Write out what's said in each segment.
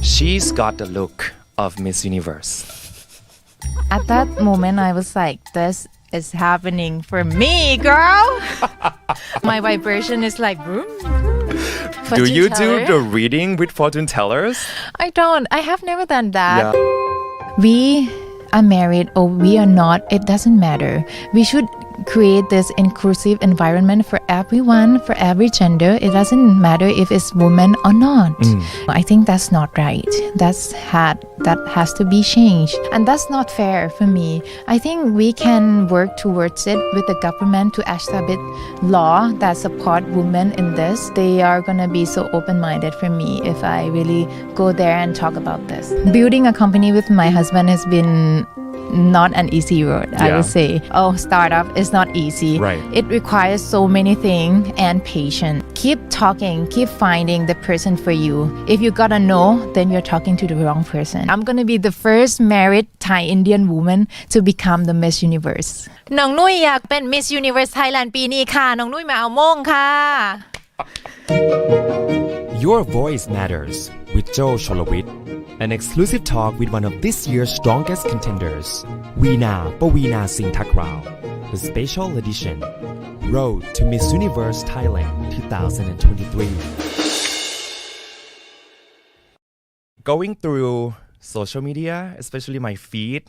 She's got the look of Miss Universe. At that moment, I was like, this is happening for me, girl. My vibration is like, Do you do the reading with fortune tellers? I don't. I have never done that. Yeah. We are married or we are not, it doesn't matter. We should create this inclusive environment for everyone, for every gender. It doesn't matter if it's woman or not. I think that's not right. That has to be changed. And that's not fair for me. I think we can work towards it with the government to establish law that support women in this. They are going to be so open-minded for me if I really go there and talk about this. Building a company with my husband has been not an easy road, I would say. Startup is not easy. Right. It requires so many things and patience. Keep talking, keep finding the person for you. If you gotta know, then you're talking to the wrong person. I'm gonna be the first married Thai Indian woman to become the Miss Universe. น้องนุ้ยอยากเป็น Miss Universe Thailand ปีนี้ค่ะ น้องนุ้ยมาเอาโม่งค่ะ Your voice matters with Joe Chonlawit. An exclusive talk with one of this year's strongest contenders, Veena Praveenar Takrao, the special edition, Road to Miss Universe Thailand 2023. Going through social media, especially my feed,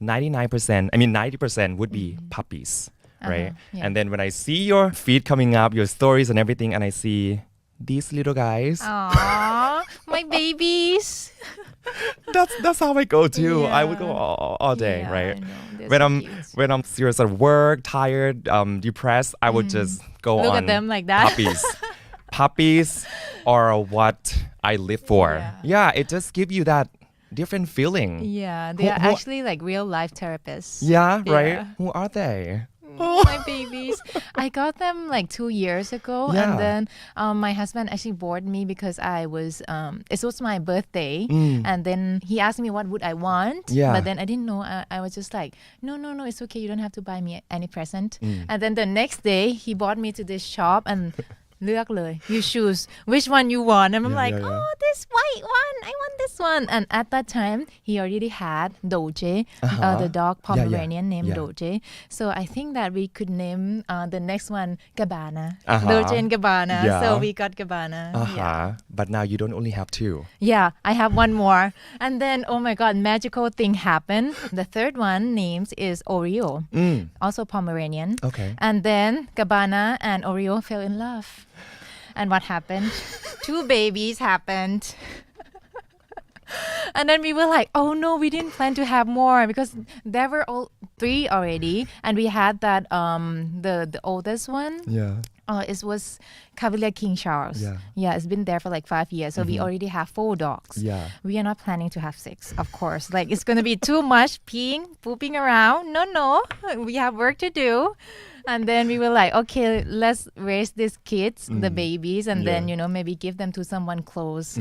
90% would be puppies, right? Yeah. And then when I see your feed coming up, your stories and everything, and I see these little guys. Aww, my babies. That's how I go too. Yeah. I would go all day, Yeah, right? I know. When I'm serious at work, tired, depressed, I would just go Look on at them like that. Puppies are what I live for. Yeah. It just gives you that different feeling. Yeah, they are actually like real life therapists. Yeah, right? Yeah. Who are they? My babies. I got them like 2 years ago. Yeah. And then my husband actually bought me because it was my birthday. And then he asked me what would I want. Yeah. But then I didn't know. I was just like, no, it's okay. You don't have to buy me any present. And then the next day he bought me to this shop and เลือกเลย you choose which one you want and I'm like this white one I want this one and at that time he already had Doje the dog Pomeranian named Doje so I think that we could name the next one Gabbana Doje and Gabbana so we got Gabbana But now you don't only have two. I have one more and then oh my god magical thing happened the third one names is Oreo also Pomeranian and then Gabbana and Oreo fell in love. And what happened? 2 babies happened. And then we were like, oh no, we didn't plan to have more because there were all 3 already. And we had that, the oldest one. It was Cavalier King Charles. It's been there for like 5 years. So we already have 4 dogs. We are not planning to have 6, of course. Like it's going to be too much peeing, pooping around. No. We have work to do. And then we were like, okay, let's raise these kids, the babies, and then, maybe give them to someone close,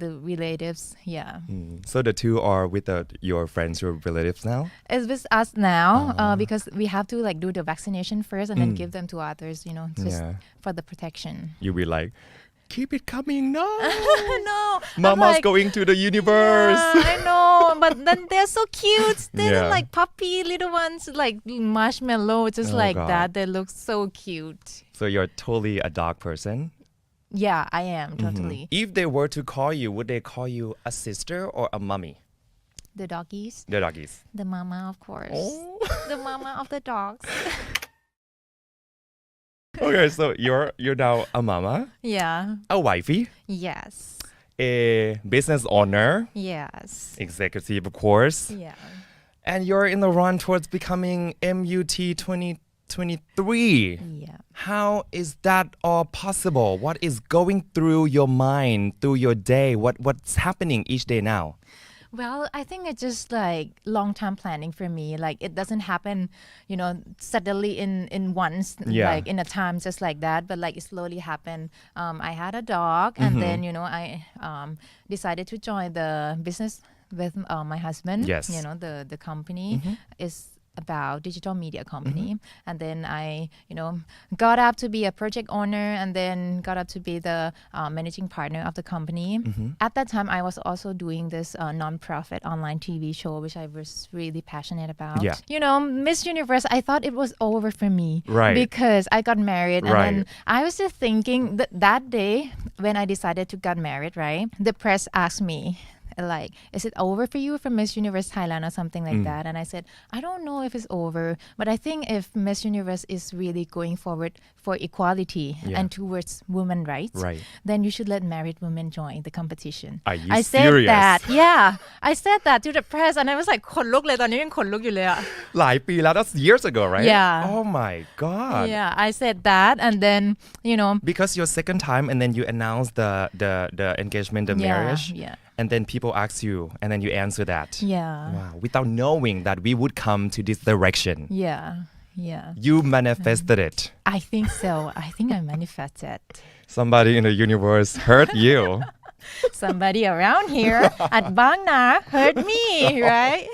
the relatives. So the 2 are with your friends, your relatives now? It's with us now because we have to like do the vaccination first and then give them to others, just for the protection. You be like, keep it coming, no. No. Mama's going to the universe. Yeah, I know, but then they're so cute. They're like puppy little ones, like marshmallow, just like that. They look so cute. So you're totally a dog person? Yeah, I am, totally. If they were to call you, would they call you a sister or a mommy? The doggies? The doggies. The mama, of course. The mama of the dogs. Okay, so you're now a mama? Yeah. A wifey? Yes. A business owner? Yes. Executive, of course. Yeah. And you're in the run towards becoming MUT 2023. Yeah. How is that all possible? What is going through your mind, through your day? What's happening each day now? Well, I think it's just like long-term planning for me. Like it doesn't happen, suddenly in once, like in a time just like that. But like it slowly happened. I had a dog, and then I decided to join the business with my husband. Yes. The company is about digital media company. And then I, got up to be a project owner and then got up to be the managing partner of the company. At that time, I was also doing this non-profit online TV show, which I was really passionate about. Yeah. Miss Universe, I thought it was over for me. Right. Because I got married. Right. And then I was just thinking that day when I decided to get married, right? The press asked me, like, is it over for you for Miss Universe Thailand or something like that? And I said, I don't know if it's over, but I think if Miss Universe is really going forward for equality and towards women rights, then you should let married women join the competition. Are you I serious? said that. Yeah. I said that to the press and I was like ขนลุกเลยตอนนี้ยังขนลุกอยู่เลยอะ หลายปีแล้ว that's years ago right Yeah. oh my god Yeah, I said that and then because your second time and then you announced the engagement the marriage and then people ask you and then you answer that wow without knowing that we would come to this direction yeah you manifested it I think so I think I manifested somebody in the universe heard you somebody around here at Bang Na heard me right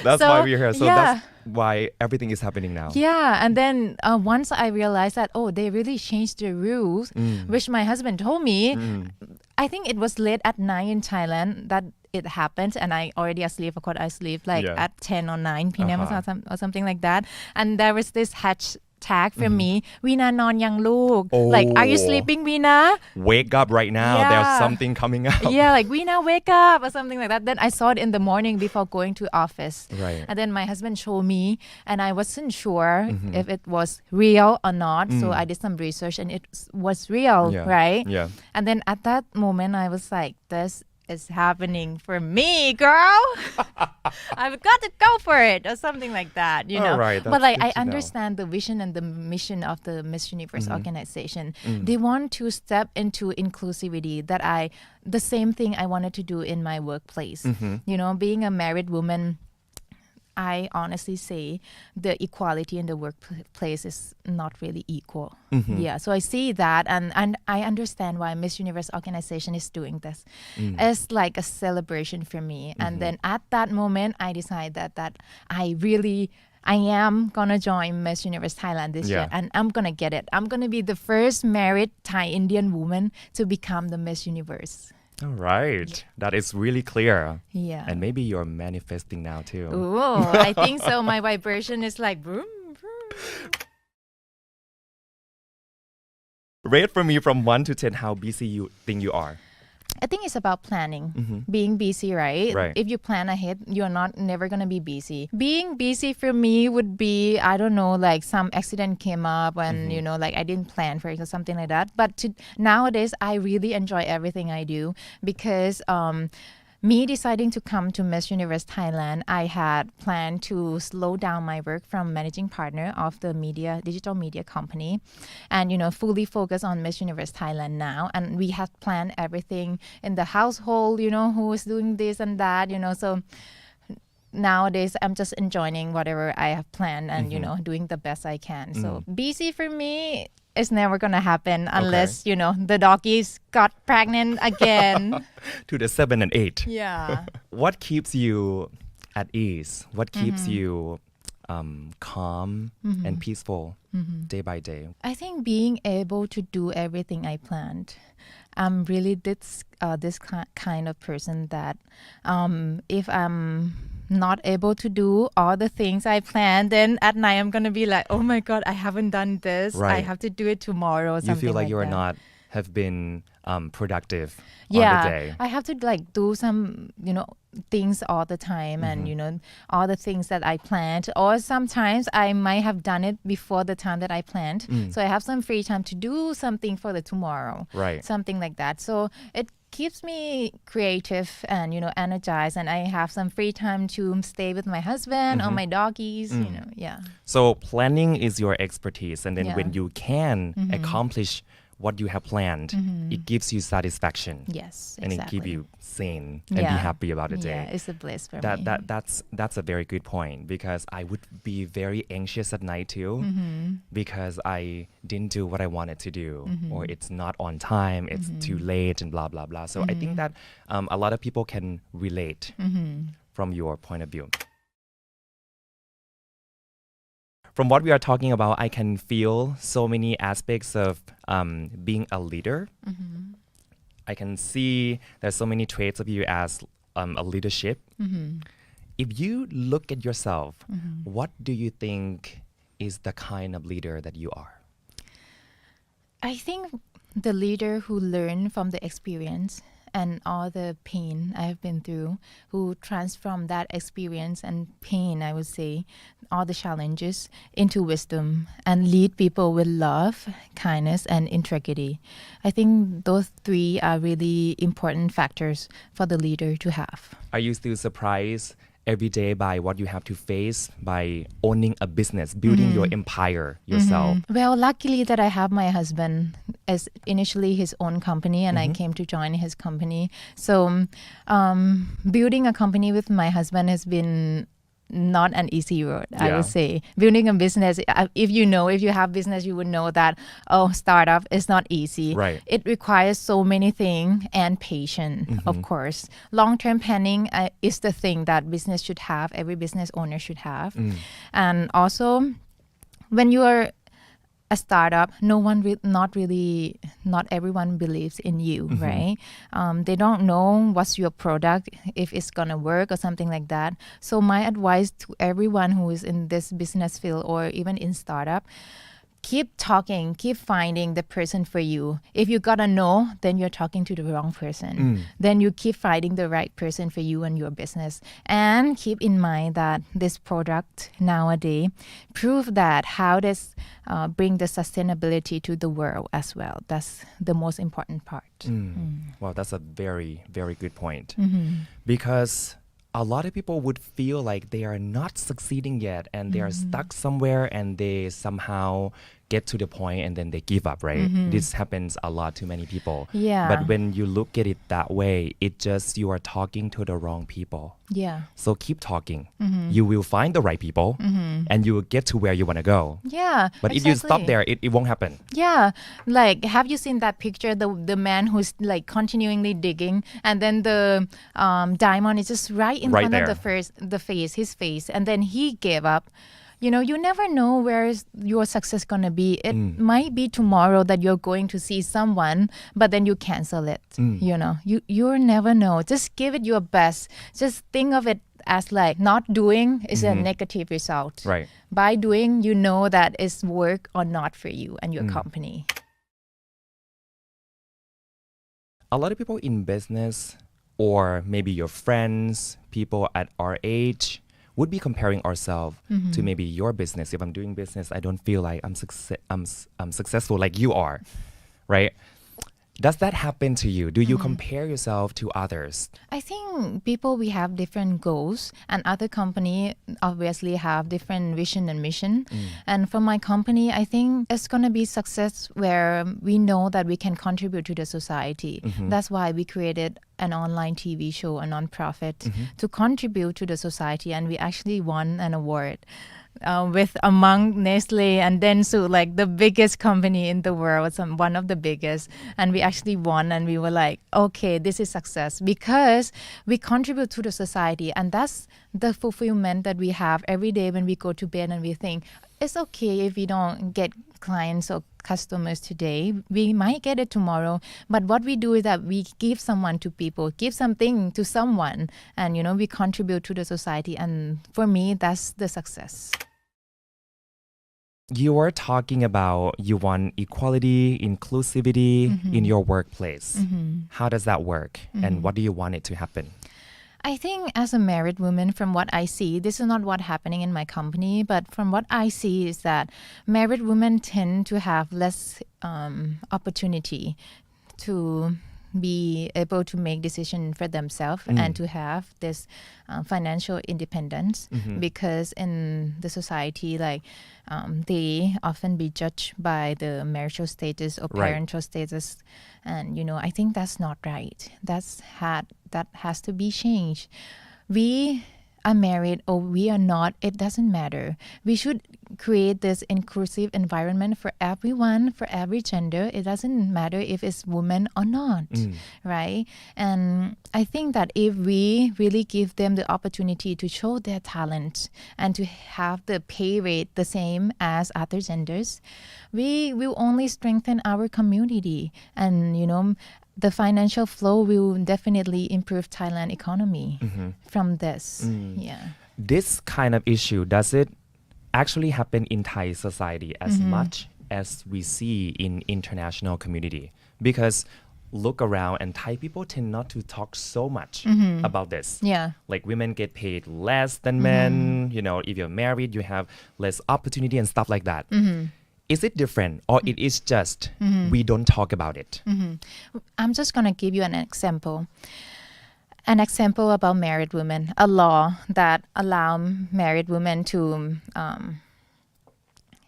that's why we're here so that's why everything is happening now and then once I realized that they really changed the rules which my husband told me I think it was late at night in Thailand that it happened and I already asleep of course I sleep like at 10 or 9 p.m. or something like that and there was this hashtag for me Veena นอนยังลูก like are you sleeping Veena wake up right now there's something coming up like Veena wake up or something like that then I saw it in the morning before going to office and then my husband showed me and I wasn't sure if it was real or not so I did some research and it was real right and then at that moment I was like this is happening for me girl I've got to go for it or something like that but like I understand the vision and the mission of the Miss Universe organization they want to step into inclusivity that the same thing I wanted to do in my workplace being a married woman I honestly say the equality in the workplace is not really equal. So I see that and I understand why Miss Universe organization is doing this. It's like a celebration for me. And then at that moment, I decided that I am gonna join Miss Universe Thailand this year and I'm gonna get it. I'm gonna be the first married Thai Indian woman to become the Miss Universe. All right. That is really clear. Yeah. And maybe you're manifesting now too. Oh, I think so. My vibration is like boom, boom. Rate for me from 1 to 10 how busy you think you are. I think it's about planning, being busy, right? If you plan ahead, you're never going to be busy. Being busy for me would be, I don't know, like some accident came up and, like I didn't plan for it or something like that. But nowadays, I really enjoy everything I do because me deciding to come to Miss Universe Thailand, I had planned to slow down my work from managing partner of the digital media company and, fully focus on Miss Universe Thailand now. And we had planned everything in the household, who is doing this and that, so nowadays I'm just enjoying whatever I have planned and, doing the best I can. So busy for me is never going to happen unless, the doggies got pregnant again. To the 7 and 8. Yeah. What keeps you at ease? What keeps you calm and peaceful day by day? I think being able to do everything I planned. I'm really this kind of person that if I'm not able to do all the things I planned, then at night I'm gonna be like, oh my god, I haven't done this. I have to do it tomorrow. Or something you feel like you are that. not have been productive on the day. I have to like do some things all the time and all the things that I planned, or sometimes I might have done it before the time that I planned, so I have some free time to do something for the tomorrow, something like that. So it keeps me creative and energized, and I have some free time to stay with my husband or my doggies. So planning is your expertise, and then when you can accomplish what you have planned, it gives you satisfaction. Yes, and exactly. it keeps you sane and be happy about the day. Yeah, it's a bliss for me. That's a very good point, because I would be very anxious at night too, because I didn't do what I wanted to do, or it's not on time, it's too late, and blah blah blah. So I think that a lot of people can relate from your point of view. from what we are talking about, I can feel so many aspects of being a leader. I can see there's so many traits of you as a leadership. If you look at yourself, what do you think is the kind of leader that you are? I think the leader who learned from the experience and all the pain I have been through, who transform that experience and pain, I would say, all the challenges into wisdom and lead people with love, kindness, and integrity. I think those three are really important factors for the leader to have. Are you still surprised every day by what you have to face by owning a business, building your empire yourself? Well, luckily that I have my husband as initially his own company and I came to join his company. So building a company with my husband has been not an easy road, I would say. Building a business, if you have business, you would know that, startup is not easy. Right. It requires so many things and patience, of course. Long-term planning is the thing that business should have, every business owner should have. And also, when you are a startup, not everyone believes in you, right? They don't know what's your product, if it's gonna work or something like that. So my advice to everyone who is in this business field or even in startup, keep talking, keep finding the person for you. If you gotta know, then you're talking to the wrong person. Then you keep finding the right person for you and your business. And keep in mind that this product nowadays prove that how this bring the sustainability to the world as well. That's the most important part. Wow, that's a very, very good point. Because a lot of people would feel like they are not succeeding yet and they are stuck somewhere and they somehow get to the point and then they give up, right? This happens a lot to many people. Yeah. But when you look at it that way, it just you are talking to the wrong people. Yeah. So keep talking. You will find the right people and you will get to where you want to go. Yeah. But if you stop there, it won't happen. Yeah. Like, have you seen that picture, the man who's like continually digging and then the diamond is just right in front there. of his face, and then he gave up. You know, you never know where your success gonna be. It might be tomorrow that you're going to see someone, but then you cancel it. You know, you never know. Just give it your best. Just think of it as like not doing is a negative result. Right. By doing, you know that it's work or not for you and your company. A lot of people in business, or maybe your friends, people at our age, would be comparing ourselves to maybe your business. If I'm doing business, I don't feel like I'm successful like you are, right? Does that happen to you? Do you compare yourself to others? I think we have different goals, and other company obviously have different vision and mission. And for my company, I think it's going to be success where we know that we can contribute to the society. That's why we created an online TV show, a non-profit, to contribute to the society. And we actually won an award with among Nestle and Dentsu, like the biggest company in the world, one of the biggest. And we actually won, and we were like, okay, this is success because we contribute to the society. And that's the fulfillment that we have every day when we go to bed and we think, it's okay if we don't get clients or customers today, we might get it tomorrow. But what we do is that we give someone to people, give something to someone, and we contribute to the society. And for me, that's the success. You were talking about you want equality, inclusivity in your workplace. How does that work? And what do you want it to happen? I think as a married woman, from what I see, this is not what's happening in my company, but from what I see is that married women tend to have less opportunity to be able to make decisions for themselves and to have this financial independence, because in the society, like they often be judged by the marital status or parental status, and I think that's not right. That has to be changed. We are married or we are not, it doesn't matter. We should create this inclusive environment for everyone, for every gender. It doesn't matter if it's woman or not, right? And I think that if we really give them the opportunity to show their talent and to have the pay rate the same as other genders, we will only strengthen our community. And, the financial flow will definitely improve Thailand economy from this. Yeah. This kind of issue, does it actually happen in Thai society as much as we see in international community? Because look around and Thai people tend not to talk so much about this. Yeah. Like women get paid less than men, if you're married, you have less opportunity and stuff like that. Is it different or it is just we don't talk about it? I'm just going to give you an example. An example about married women, a law that allow married women to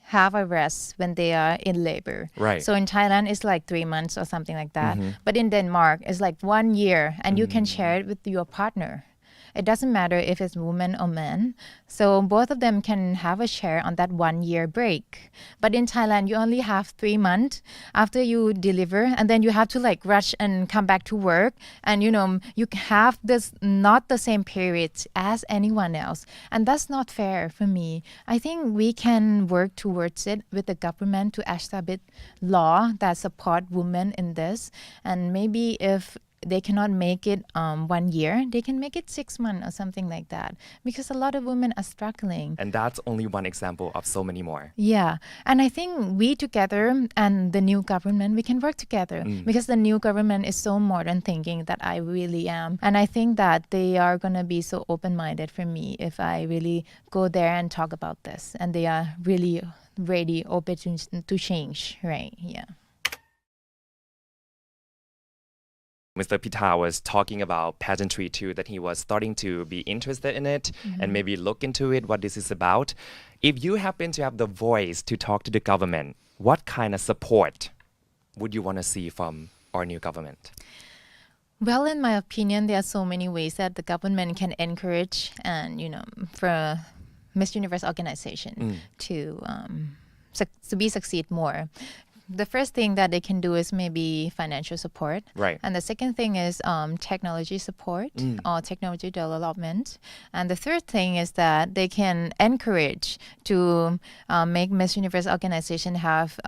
have a rest when they are in labor. Right. So in Thailand, it's like 3 months or something like that. But in Denmark, it's like 1 year and you can share it with your partner. It doesn't matter if it's woman or man. So both of them can have a share on that 1 year break. But in Thailand, you only have 3 months after you deliver, and then you have to like rush and come back to work. And you have this not the same period as anyone else. And that's not fair for me. I think we can work towards it with the government to establish law that support women in this. And maybe if they cannot make it 1 year, they can make it 6 months or something like that, because a lot of women are struggling. And that's only one example of so many more. Yeah. And I think we together and the new government, we can work together because the new government is so modern thinking that I really am. And I think that they are going to be so open-minded for me if I really go there and talk about this. And they are really ready, open to change, right? Yeah. Mr. Pita was talking about pageantry too, that he was starting to be interested in it and maybe look into it, what this is about. If you happen to have the voice to talk to the government, what kind of support would you want to see from our new government? Well, in my opinion, there are so many ways that the government can encourage and, for Miss Universe organization to succeed more. The first thing that they can do is maybe financial support. Right. And the second thing is technology support or technology development. And the third thing is that they can encourage to make Miss Universe organization have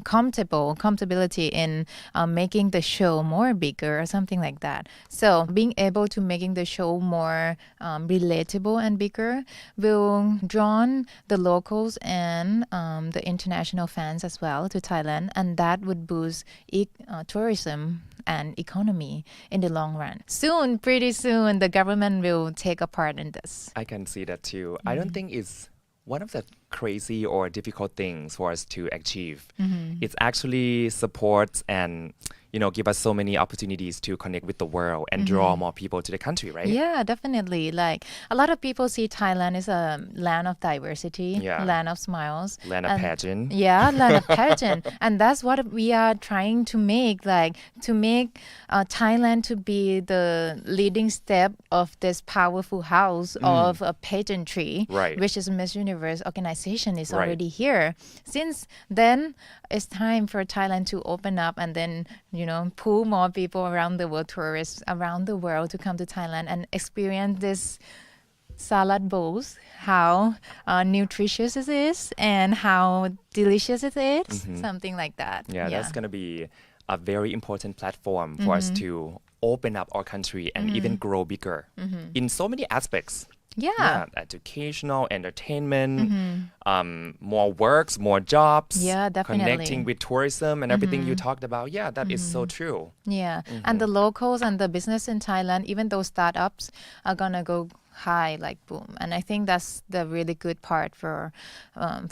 comfortability in making the show more bigger or something like that. So being able to making the show more relatable and bigger will draw the locals and the international fans as well to Thailand, and that would boost tourism and economy in the long run. Pretty soon, the government will take a part in this. I can see that too. I don't think it's one of the crazy or difficult things for us to achieve. It's actually supports and give us so many opportunities to connect with the world and draw more people to the country, right? Yeah, definitely. Like a lot of people see Thailand as a land of diversity, land of smiles, land of pageant. Yeah, land of pageant. And that's what we are trying to make, like to make Thailand to be the leading step of this powerful house of pageantry, right, which is Miss Universe organization is already here. Since then, it's time for Thailand to open up and then, pull more people around the world, tourists around the world to come to Thailand and experience this salad bowls, how nutritious it is and how delicious it is, something like that. Yeah, that's going to be a very important platform for us to open up our country and even grow bigger in so many aspects. Yeah, educational, entertainment, more works, more jobs. Yeah, definitely. Connecting with tourism and everything you talked about. Yeah, that is so true. Yeah, and the locals and the business in Thailand, even those startups are gonna go high, like boom. And I think that's the really good part for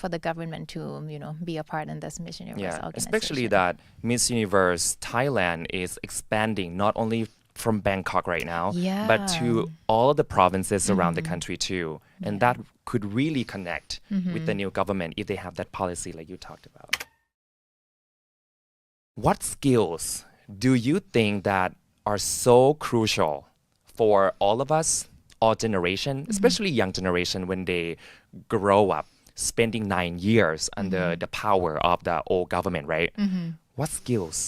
the government to be a part in this Miss Universe organization. Especially that Miss Universe Thailand is expanding not only from Bangkok right now, but to all the provinces around the country too. And that could really connect with the new government if they have that policy like you talked about. What skills do you think that are so crucial for all of us, our generation, especially young generation, when they grow up spending 9 years under the power of the old government, right? What skills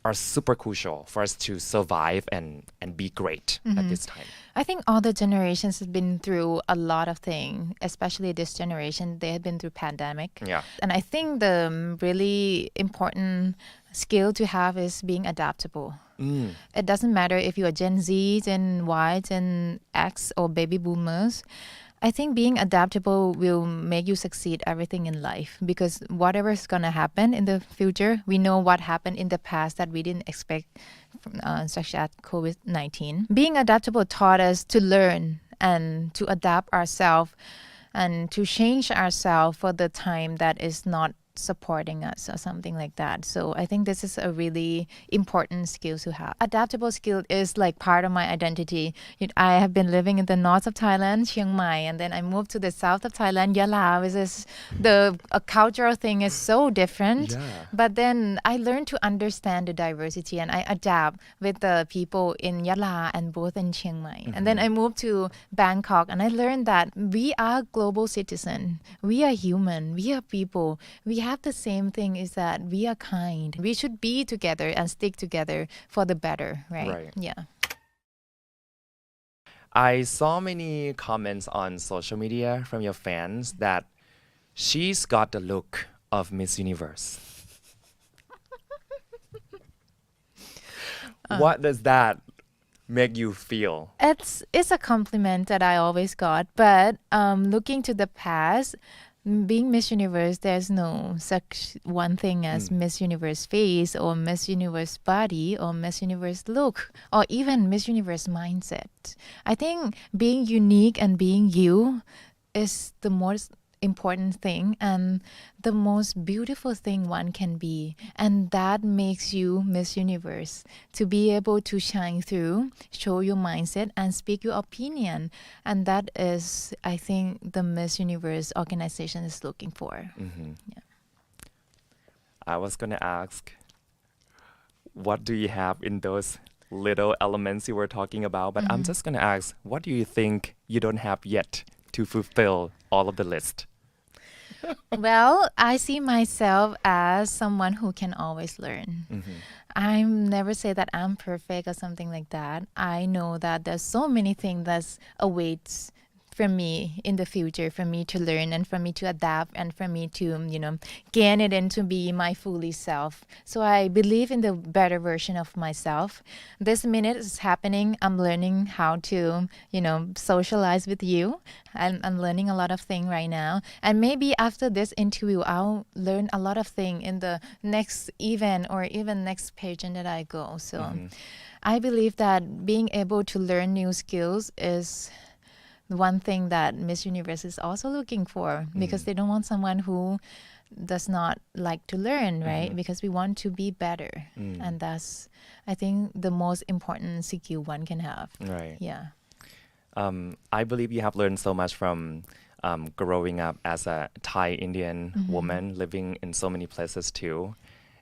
are super crucial for us to survive and be great at this time? I think all the generations have been through a lot of things, especially this generation. They have been through pandemic. Yeah. And I think the really important skill to have is being adaptable. It doesn't matter if you're Gen Z, Gen Y, Gen X, or baby boomers. I think being adaptable will make you succeed everything in life because whatever is going to happen in the future, we know what happened in the past that we didn't expect, such as COVID-19. Being adaptable taught us to learn and to adapt ourselves and to change ourselves for the time that is not supporting us or something like that. So I think this is a really important skill to have. Adaptable skill is like part of my identity. I have been living in the north of Thailand, Chiang Mai, and then I moved to the south of Thailand, Yala, which is the cultural thing is so different. Yeah. But then I learned to understand the diversity and I adapt with the people in Yala and both in Chiang Mai. And then I moved to Bangkok and I learned that we are global citizens. We are human. We are people. We have the same thing is that we are kind. We should be together and stick together for the better, right? Right. Yeah. I saw many comments on social media from your fans that she's got the look of Miss Universe. What does that make you feel? It's a compliment that I always got, but looking to the past, being Miss Universe, there's no such one thing as Miss Universe face or Miss Universe body or Miss Universe look or even Miss Universe mindset. I think being unique and being you is the most important thing and the most beautiful thing one can be, and that makes you Miss Universe, to be able to shine through, show your mindset and speak your opinion, and that is, I think, the Miss Universe organization is looking for. Yeah. I was gonna ask, what do you have in those little elements you were talking about, but I'm just gonna ask, what do you think you don't have yet to fulfill all of the list? Well, I see myself as someone who can always learn. I never say that I'm perfect or something like that. I know that there's so many things that awaits for me in the future, for me to learn and for me to adapt and for me to, gain it and to be my fully self. So I believe in the better version of myself. This minute is happening. I'm learning how to, socialize with you. I'm learning a lot of things right now. And maybe after this interview, I'll learn a lot of things in the next event or even next pageant that I go. So I believe that being able to learn new skills is one thing that Miss Universe is also looking for, because they don't want someone who does not like to learn, right? Because we want to be better. And that's, I think, the most important skill one can have. Right. Yeah. I believe you have learned so much from growing up as a Thai Indian woman living in so many places too.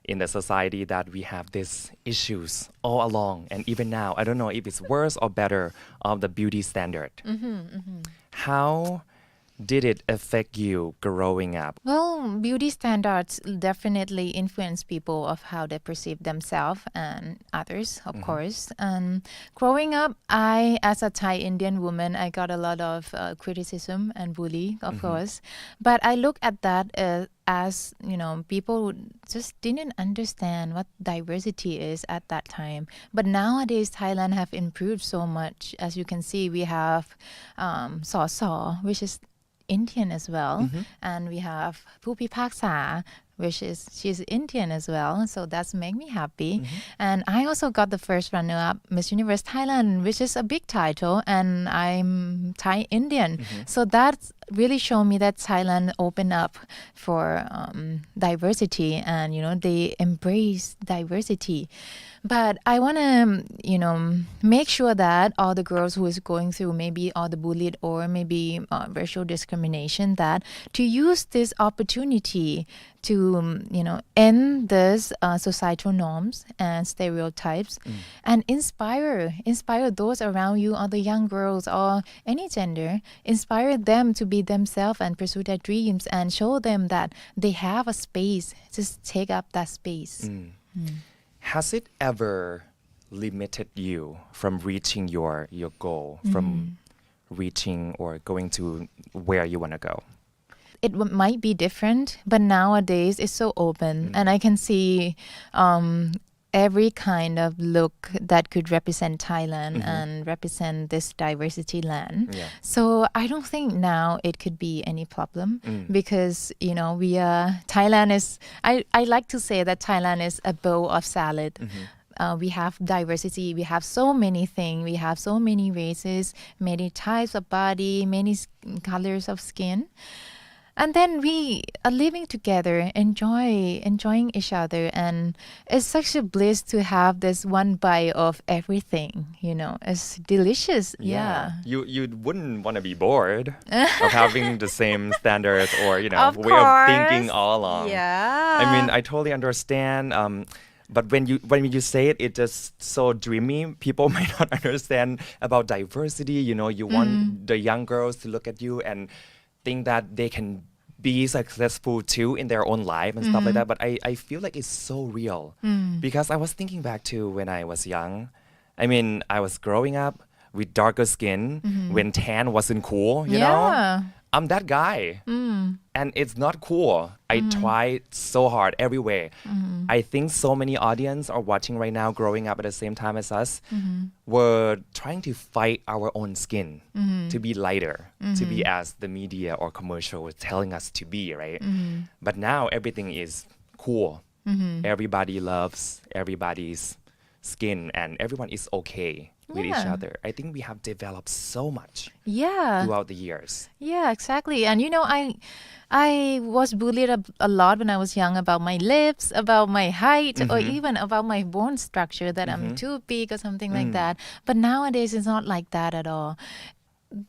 In the society that we have these issues all along, and even now, I don't know if it's worse or better of the beauty standard. How did it affect you growing up? Well, beauty standards definitely influence people of how they perceive themselves and others, of course. And growing up, as a Thai Indian woman, I got a lot of criticism and bully, of course. But I look at that as, people just didn't understand what diversity is at that time. But nowadays, Thailand have improved so much. As you can see, we have Saw, which is Indian as well, and we haveผู้พิพากษา, which is she's Indian as well, so that's make me happy. And I also got the first runner-up Miss Universe Thailand, which is a big title, and I'm Thai Indian, so that really showed me that Thailand opened up for diversity, and they embrace diversity. But I want to, make sure that all the girls who is going through maybe all the bullied or maybe racial discrimination, that to use this opportunity to, end this societal norms and stereotypes and inspire those around you, or the young girls or any gender, inspire them to be themselves and pursue their dreams and show them that they have a space. Just take up that space. Has it ever limited you from reaching your goal, from reaching or going to where you want to go? It might be different, but nowadays it's so open, and I can see every kind of look that could represent Thailand and represent this diversity land. Yeah. So I don't think now it could be any problem because, Thailand is, I like to say that Thailand is a bowl of salad. We have diversity, we have so many things, we have so many races, many types of body, many colors of skin. And then we are living together, enjoying each other. And it's such a bliss to have this one bite of everything, It's delicious. Yeah. You wouldn't want to be bored of having the same standards or, Of way of course. thinking all along. Yeah. I mean, I totally understand. But when you say it, it's just so dreamy. People might not understand about diversity. You want the young girls to look at you and think that they can be successful too in their own life and stuff like that. But I feel like it's so real because I was thinking back to when I was young. I mean, I was growing up with darker skin when tan wasn't cool, you know? I'm that guy. And it's not cool. I tried so hard every way. I think so many audience are watching right now growing up at the same time as us. We're trying to fight our own skin to be lighter, to be as the media or commercial is telling us to be, right? But now everything is cool. Everybody loves everybody's skin and everyone is okay with each other. I think we have developed so much throughout the years. Yeah, exactly. And I was bullied a lot when I was young about my lips, about my height, or even about my bone structure, that I'm too big or something like that. But nowadays it's not like that at all.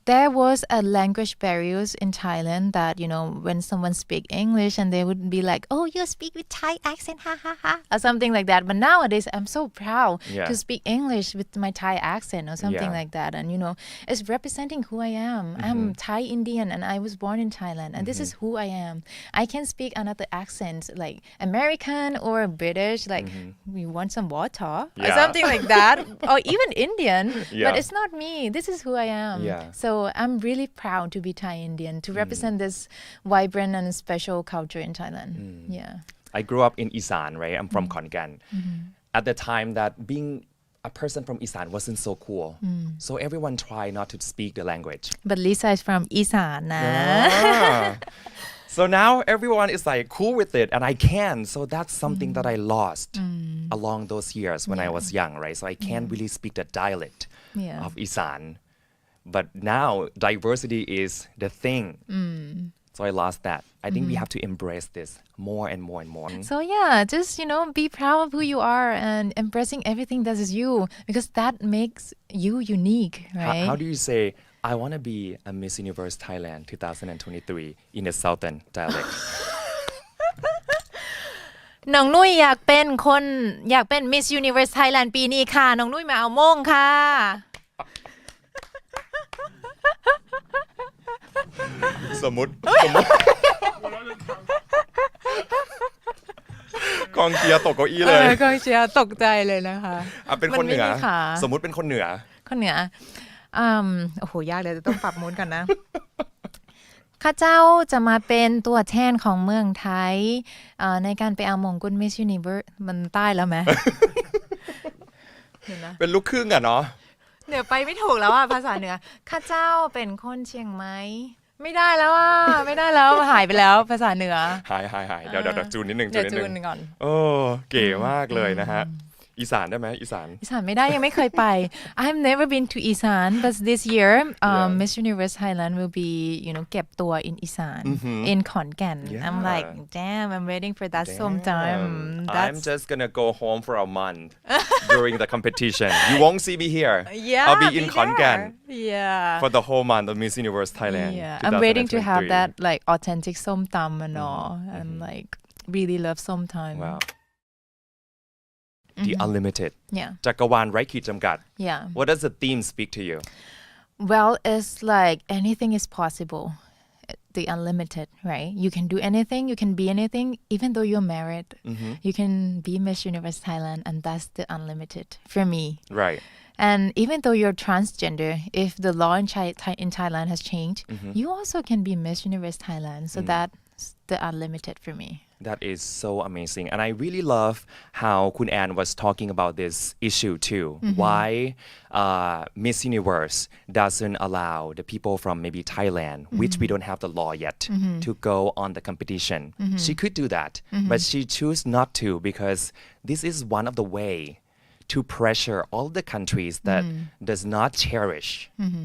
There was a language barriers in Thailand that, when someone speak English and they would be like, oh, you speak with Thai accent, ha ha ha, or something like that. But nowadays I'm so proud to speak English with my Thai accent or something like that. And, it's representing who I am. I'm Thai Indian and I was born in Thailand and this is who I am. I can speak another accent like American or British, like we want some water or something like that, or even Indian, but it's not me. This is who I am. So I'm really proud to be Thai Indian, to represent this vibrant and special culture in Thailand. I grew up in Isan, right? I'm from Khon Kaen. At the time that being a person from Isan wasn't so cool. So everyone tried not to speak the language. But Lisa is from Isan. So now everyone is like cool with it and I can. So that's something that I lost along those years when I was young, right? So I can't really speak the dialect of Isan. But now diversity is the thing. So I lost that. I think we have to embrace this more and more and more. So just, be proud of who you are and embracing everything that is you, because that makes you unique, right? How do you say, I want to be a Miss Universe Thailand 2023 in a Southern dialect? น้องนุ้ยอยากเป็น Miss Universe Thailand ปีนี้ค่ะน้องนุ้ยมาเอาโม่งค่ะ สมมติกองเชียร์ตกเก้าอี้เลยกองเชียร์ตกใจเลยนะคะเป็นคนเหนือสมมุติเป็นคนเหนือโอ้โหยากเลยจะต้องปรับมูดกันนะ ข้าเจ้าจะมาเป็นตัวแทนของเมืองไทยในการไปเอามงกุฎ Miss Universe มันใต้แล้วไหม เป็นลูกครึ่งอะเนาะเหนือไปไม่ถูกแล้วอ่ะภาษาเหนือข้าเจ้าเป็นคนเชียงใหม่ไม่ได้แล้วหายไปแล้วภาษาเหนือหายเดี๋ยวจูนนิดนึงจูนก่อนเก๋มากเลยนะฮะ อีสานได้ไหมอีสาน อีสานไม่ได้ยังไม่เคยไป I've never been to Isan but this year Miss Universe Thailand will beเก็บตัว in Isan in ขอนแก่น I'm like damn I'm waiting for that sometime I'm just gonna go home for a month during the competition you won't see me here yeah I'll be in ขอนแก่น yeah for the whole month of Miss Universe Thailand yeah I'm waiting to have that like authentic ส้มตำand all and like really love ส้มตำ wow the unlimited yeah จักรวาลไร้ขีดจำกัด yeah what does the theme speak to you well it's like anything is possible the unlimited right you can do anything you can be anything even though you're married you can be Miss Universe Thailand and that's the unlimited for me right and even though you're transgender if the law in Thailand has changed you also can be Miss Universe Thailand so that's the unlimited for me That is so amazing. And I really love how Kun Ann was talking about this issue too. Why Miss Universe doesn't allow the people from maybe Thailand, which we don't have the law yet, to go on the competition. She could do that, but she chose not to because this is one of the way to pressure all the countries that does not cherish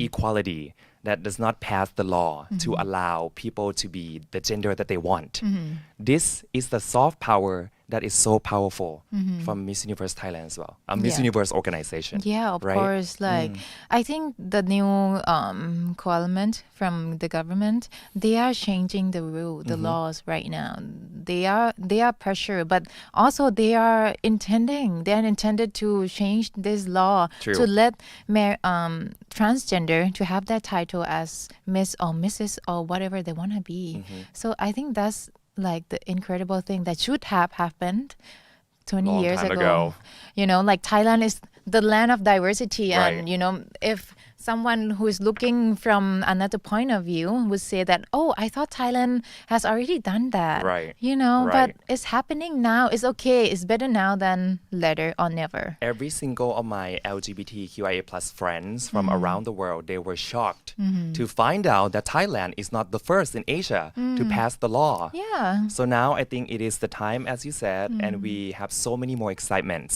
equality, that does not pass the law to allow people to be the gender that they want. This is the soft power that is so powerful from Miss Universe Thailand as well, a Miss Universe organization. Yeah, of right? course. Like I think the new parliament from the government, they are changing the rule, the laws right now. They are pressure, but also they are intended to change this law to let transgender to have that title as Miss or Mrs. or whatever they want to be. So I think that's like the incredible thing that should have happened 20 Long years time ago. Like Thailand is the land of diversity and if someone who is looking from another point of view would say that I thought Thailand has already done that right but it's happening now. It's okay. It's better now than later or never. Every single of my LGBTQIA+ friends from around the world, they were shocked to find out that Thailand is not the first in Asia to pass the law. Yeah. So now I think it is the time, as you said, and we have so many more excitements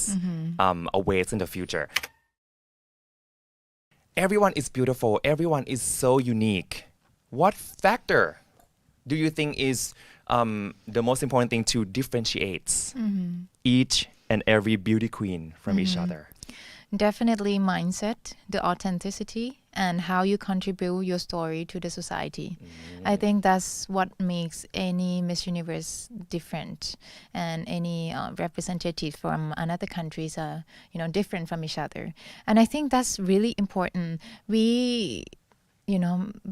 awaits in the future. Everyone is beautiful. Everyone is so unique. What factor do you think is the most important thing to differentiate each and every beauty queen from each other? Definitely mindset, the authenticity, and how you contribute your story to the society. I think that's what makes any Miss Universe different, and any representative from another countries are, different from each other. And I think that's really important.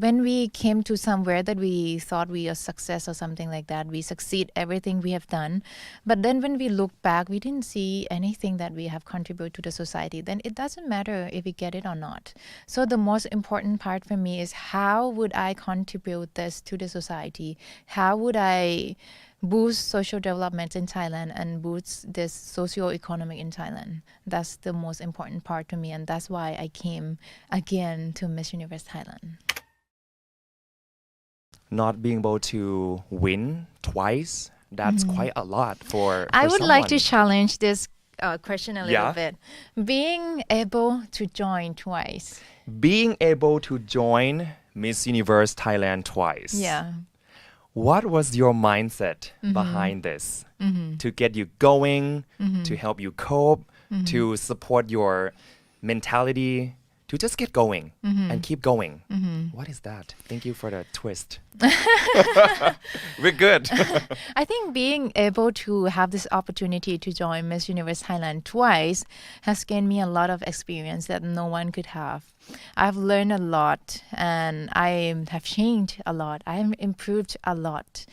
When we came to somewhere that we thought we are success or something like that, we succeed everything we have done. But then when we look back, we didn't see anything that we have contributed to the society. Then it doesn't matter if we get it or not. So the most important part for me is how would I contribute this to the society? How would I boost social development in Thailand and boost this socio-economic in Thailand? That's the most important part to me, and that's why I came again to Miss Universe Thailand. Not being able to win twice, that's quite a lot for I would someone. like to challenge this question a little bit. Being able to join twice. Being able to join Miss Universe Thailand twice. Yeah. What was your mindset behind this to get you going, to help you cope, to support your mentality, to just get going and keep going? What is that? Thank you for the twist. We're good. I think being able to have this opportunity to join Miss Universe Thailand twice has gained me a lot of experience that no one could have. I've learned a lot and I have changed a lot. I have improved a lot.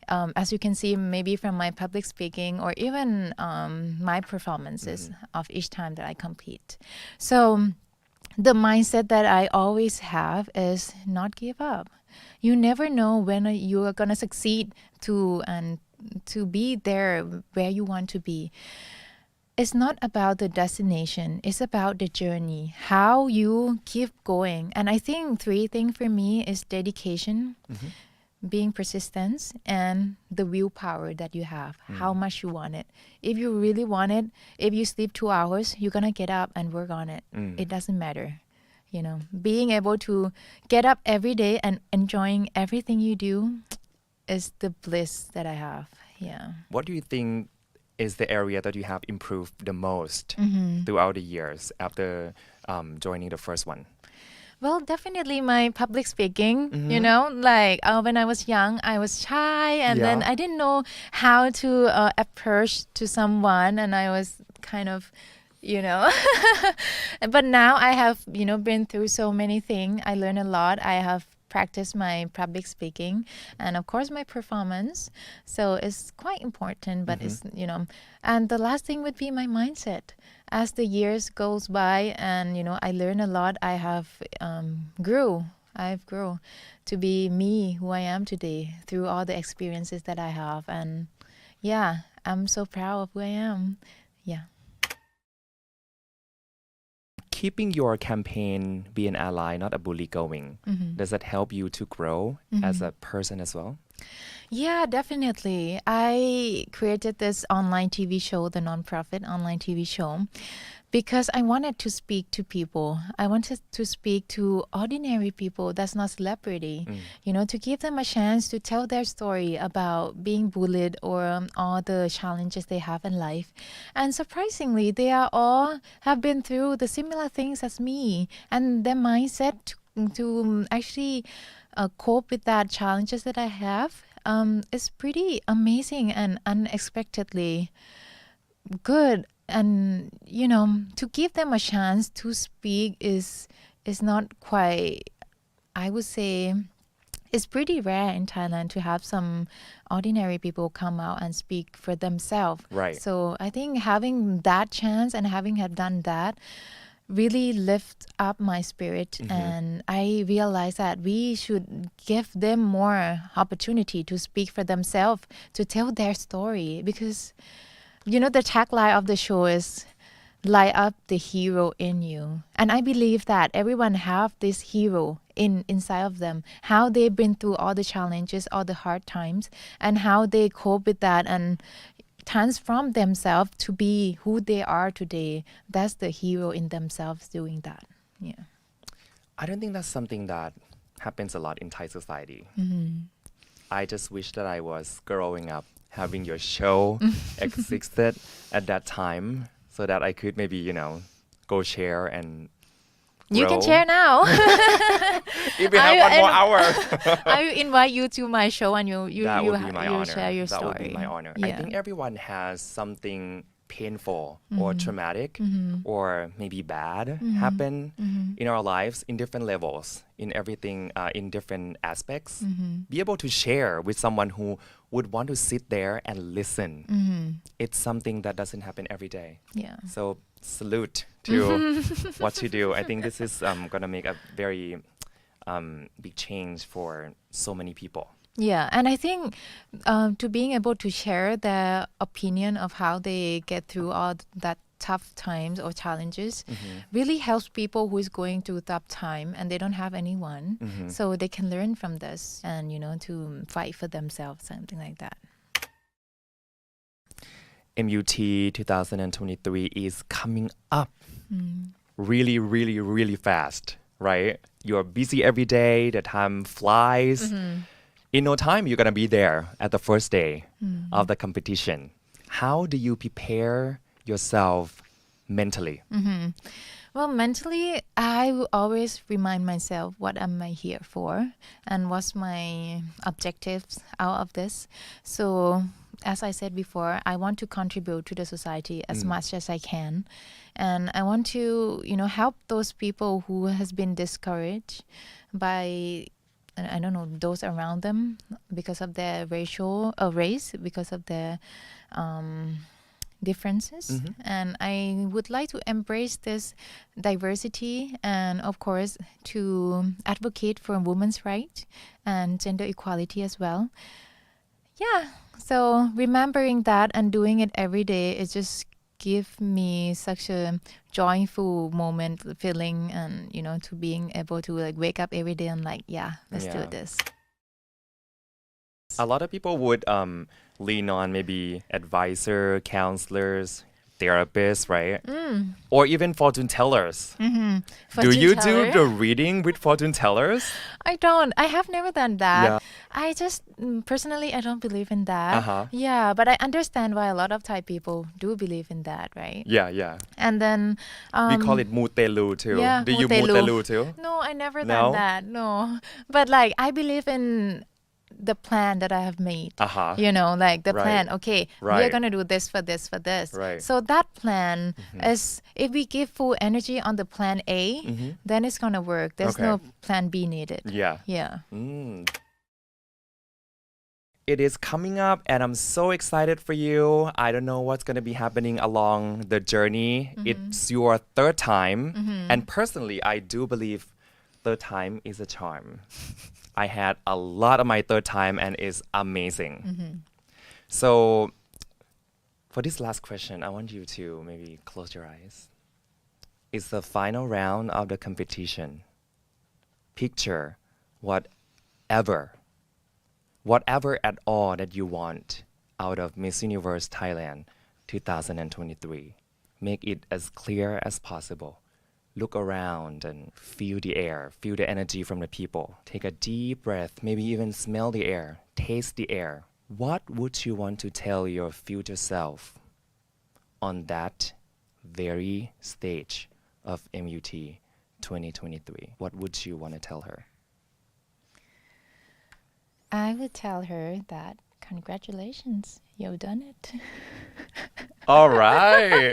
As you can see, maybe from my public speaking or even my performances of each time that I compete. So the mindset that I always have is not give up. You never know when you are going to succeed to be there where you want to be. It's not about the destination. It's about the journey, how you keep going. And I think 3 things for me is dedication, being persistent and the willpower that you have, how much you want it. If you really want it, if you sleep 2 hours, you're gonna get up and work on it. It doesn't matter. Being able to get up every day and enjoying everything you do is the bliss that I have. Yeah. What do you think is the area that you have improved the most throughout the years after joining the first one? Well, definitely my public speaking, when I was young, I was shy and then I didn't know how to approach to someone and I was kind of, but now I have, been through so many things. I learned a lot. I have practiced my public speaking and of course my performance. So it's quite important, but it's, and the last thing would be my mindset. As the years goes by and, I learn a lot, I have I've grown to be me, who I am today through all the experiences that I have. And yeah, I'm so proud of who I am. Yeah. Keeping your campaign Be an Ally, Not a Bully going, does that help you to grow as a person as well? Yeah, definitely. I created this online TV show, the nonprofit online TV show, because I wanted to speak to people. I wanted to speak to ordinary people that's not celebrity, to give them a chance to tell their story about being bullied or all the challenges they have in life. And surprisingly, they are all have been through the similar things as me, and their mindset to actually cope with that challenges that I have is pretty amazing and unexpectedly good. And to give them a chance to speak is not quite, I would say, it's pretty rare in Thailand to have some ordinary people come out and speak for themselves. Right. So I think having that chance and having have done that really lift up my spirit, and I realized that we should give them more opportunity to speak for themselves, to tell their story, because the tagline of the show is light up the hero in you. And I believe that everyone have this hero inside of them, how they've been through all the challenges, all the hard times, and how they cope with that and transform themselves to be who they are today. That's the hero in themselves doing that. Yeah. I don't think that's something that happens a lot in Thai society. I just wish that I was growing up having your show existed at that time so that I could maybe, go share and You grow. can share now. If we have one more hour. I invite you to my show and you That would be my honor. share your That story. would be my honor. I Yeah. think everyone has something painful or traumatic or maybe bad happen in our lives in different levels, in everything, in different aspects. Be able to share with someone who would want to sit there and listen. It's something that doesn't happen every day. Yeah. So salute to what you do. I think this is going to make a very big change for so many people. Yeah, and I think to being able to share their opinion of how they get through all that tough times or challenges really helps people who is going through tough time and they don't have anyone, so they can learn from this and to fight for themselves, something like that. MUT 2023 is coming up really, really, really fast, right? You're busy every day. The time flies. In no time, you're going to be there at the first day of the competition. How do you prepare yourself mentally? Well, mentally, I will always remind myself what am I here for and what's my objectives out of this. So, as I said before, I want to contribute to the society as much as I can. And I want to, help those people who has been discouraged by I don't know, those around them because of their race, because of their differences. And I would like to embrace this diversity and, of course, to advocate for women's rights and gender equality as well. Yeah, so remembering that and doing it every day, it just give me such a joyful moment feeling, and to being able to wake up every day and let's do this. A lot of people would lean on maybe advisor, counselors, therapists, right? Or even fortune tellers. Do you do the reading with fortune tellers? I don't. I have never done that. Yeah. I just personally, I don't believe in that. Uh-huh. Yeah, but I understand why a lot of Thai people do believe in that, right? Yeah. And then We call it mutelu too. yeah, Do you mutelu. mutelu too? No, I never No? done that. No, but like I believe in the plan that I have made. Uh-huh. You know, like the Right. plan. Okay, we're Right. gonna do this for this for this. Right. So that plan is if we give full energy on the plan A, then it's gonna work. There's Okay. no plan B needed. Yeah. Yeah. It is coming up and I'm so excited for you. I don't know what's going to be happening along the journey. It's your third time. And personally, I do believe third time is a charm. I had a lot of my third time and it's amazing. So for this last question, I want you to maybe close your eyes. It's the final round of the competition. Picture whatever at all that you want out of Miss Universe Thailand 2023. Make it as clear as possible. Look around and feel the air, feel the energy from the people. Take a deep breath, maybe even smell the air, taste the air. What would you want to tell your future self on that very stage of MUT 2023? What would you want to tell her? I would tell her that congratulations, you've done it. All right.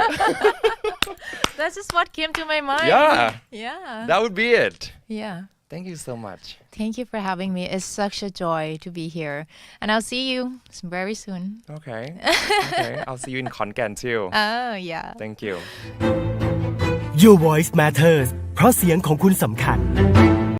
That's just what came to my mind. Yeah. Yeah. That would be it. Yeah. Thank you so much. Thank you for having me. It's such a joy to be here. And I'll see you very soon. Okay. I'll see you in Khon Kaen too. Oh, yeah. Thank you. Your voice matters เพราะเสียงของคุณสำคัญ